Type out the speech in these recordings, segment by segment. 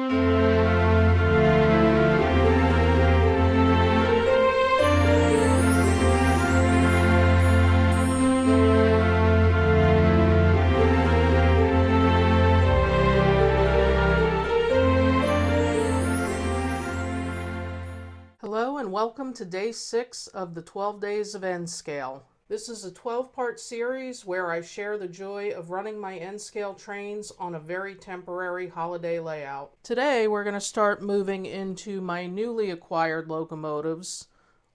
Hello and welcome to day 6 of the 12 Days of N-Scale. This is a 12-part series where I share the joy of running my N-Scale trains on a very temporary holiday layout. Today we're going to start moving into my newly acquired locomotives,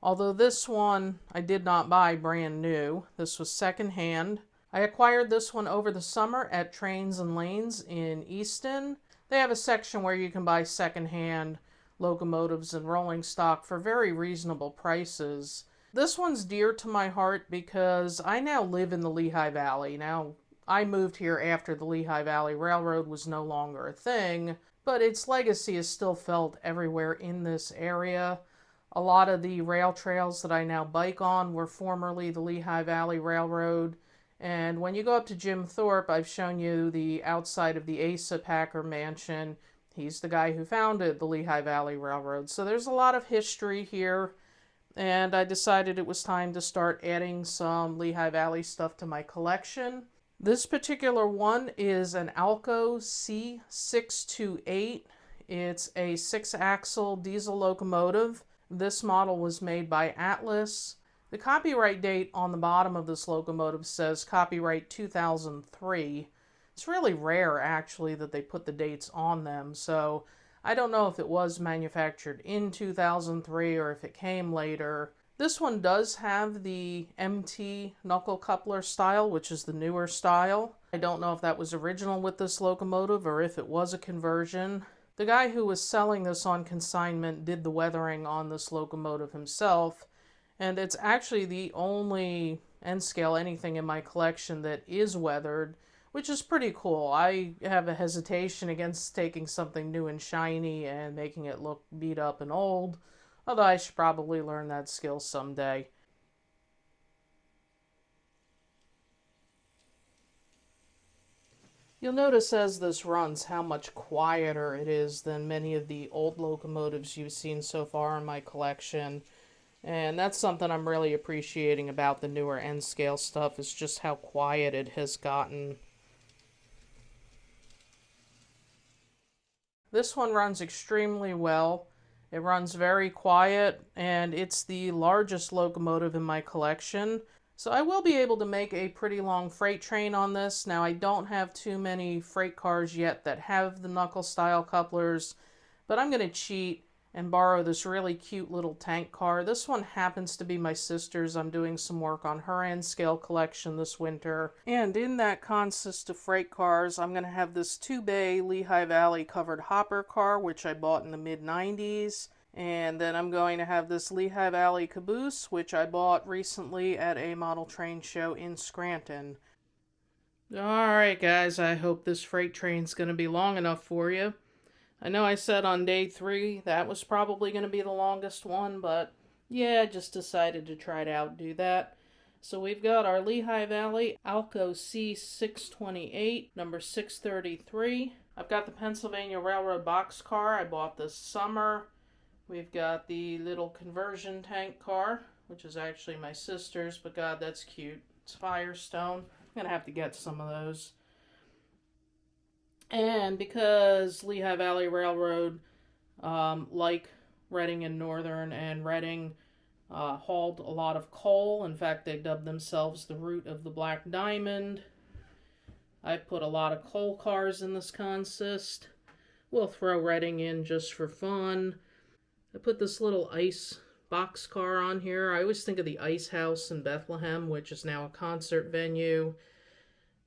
although this one I did not buy brand new. This was secondhand. I acquired this one over the summer at Trains and Lanes in Easton. They have a section where you can buy secondhand locomotives and rolling stock for very reasonable prices. This one's dear to my heart because I now live in the Lehigh Valley. Now, I moved here after the Lehigh Valley Railroad was no longer a thing, but its legacy is still felt everywhere in this area. A lot of the rail trails that I now bike on were formerly the Lehigh Valley Railroad, and when you go up to Jim Thorpe, I've shown you the outside of the Asa Packer mansion. He's the guy who founded the Lehigh Valley Railroad. So there's a lot of history here, and I decided it was time to start adding some Lehigh Valley stuff to my collection. This particular one is an Alco C628. It's a 6-axle diesel locomotive. This model was made by Atlas. The copyright date on the bottom of this locomotive says copyright 2003. It's really rare, actually, that they put the dates on them, so I don't know if it was manufactured in 2003 or if it came later. This one does have the MT knuckle coupler style, which is the newer style. I don't know if that was original with this locomotive or if it was a conversion. The guy who was selling this on consignment did the weathering on this locomotive himself, and it's actually the only N-Scale anything in my collection that is weathered, which is pretty cool. I have a hesitation against taking something new and shiny and making it look beat up and old, although I should probably learn that skill someday. You'll notice as this runs how much quieter it is than many of the old locomotives you've seen so far in my collection, and that's something I'm really appreciating about the newer N-Scale stuff, is just how quiet it has gotten. This one runs extremely well. It runs very quiet, and it's the largest locomotive in my collection. So I will be able to make a pretty long freight train on this. Now, I don't have too many freight cars yet that have the knuckle style couplers, but I'm going to cheat and borrow this really cute little tank car. This one happens to be my sister's. I'm doing some work on her N-Scale collection this winter. And in that consist of freight cars, I'm going to have this 2-bay Lehigh Valley covered hopper car, which I bought in the mid-90s. And then I'm going to have this Lehigh Valley caboose, which I bought recently at a model train show in Scranton. Alright guys, I hope this freight train's going to be long enough for you. I know I said on day 3 that was probably going to be the longest one, but yeah, I just decided to try to outdo that. So we've got our Lehigh Valley Alco C628, number 633. I've got the Pennsylvania Railroad boxcar I bought this summer. We've got the little conversion tank car, which is actually my sister's, but God, that's cute. It's Firestone. I'm going to have to get some of those. And because Lehigh Valley Railroad, like Reading and Northern and Reading, hauled a lot of coal. In fact, they dubbed themselves the route of the Black Diamond. I put a lot of coal cars in this consist. We'll throw Reading in just for fun. I put this little ice box car on here. I always think of the Ice House in Bethlehem, which is now a concert venue.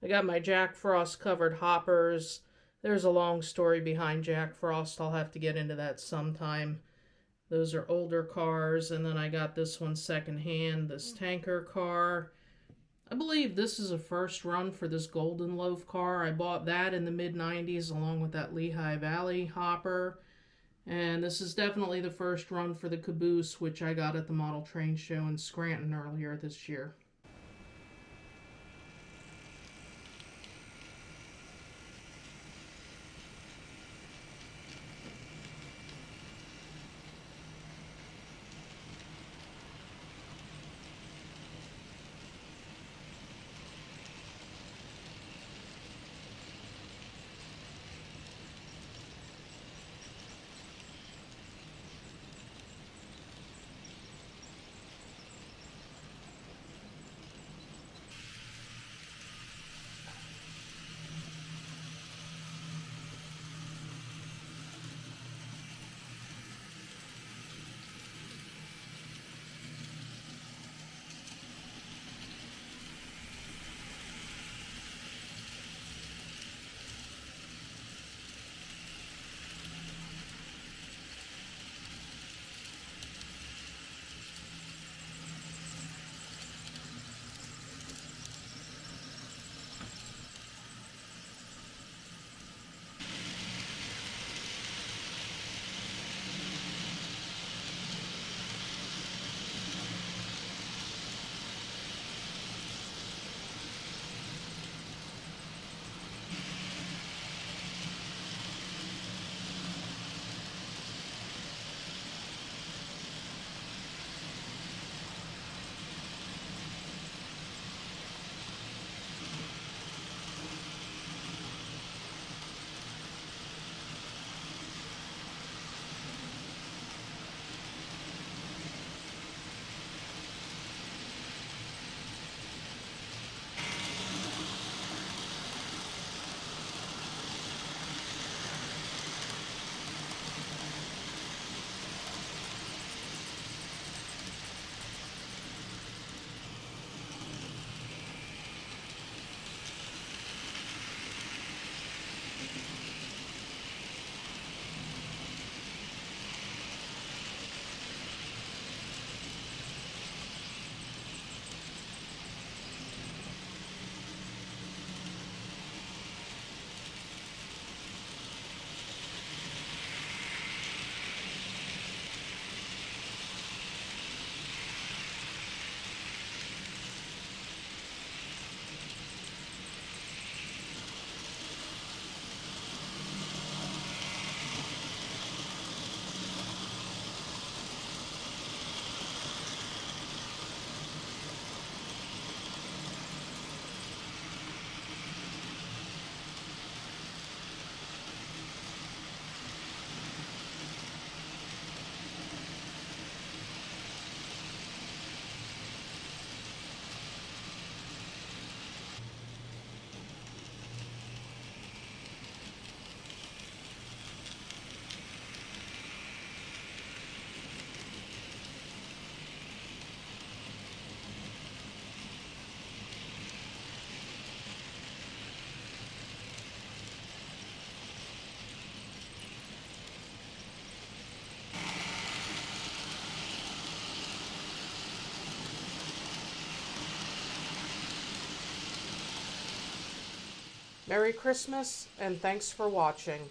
I got my Jack Frost covered hoppers. There's a long story behind Jack Frost. I'll have to get into that sometime. Those are older cars. And then I got this one secondhand, this tanker car. I believe this is a first run for this Golden Loaf car. I bought that in the mid-90s along with that Lehigh Valley hopper. And this is definitely the first run for the caboose, which I got at the model train show in Scranton earlier this year. Merry Christmas, and thanks for watching.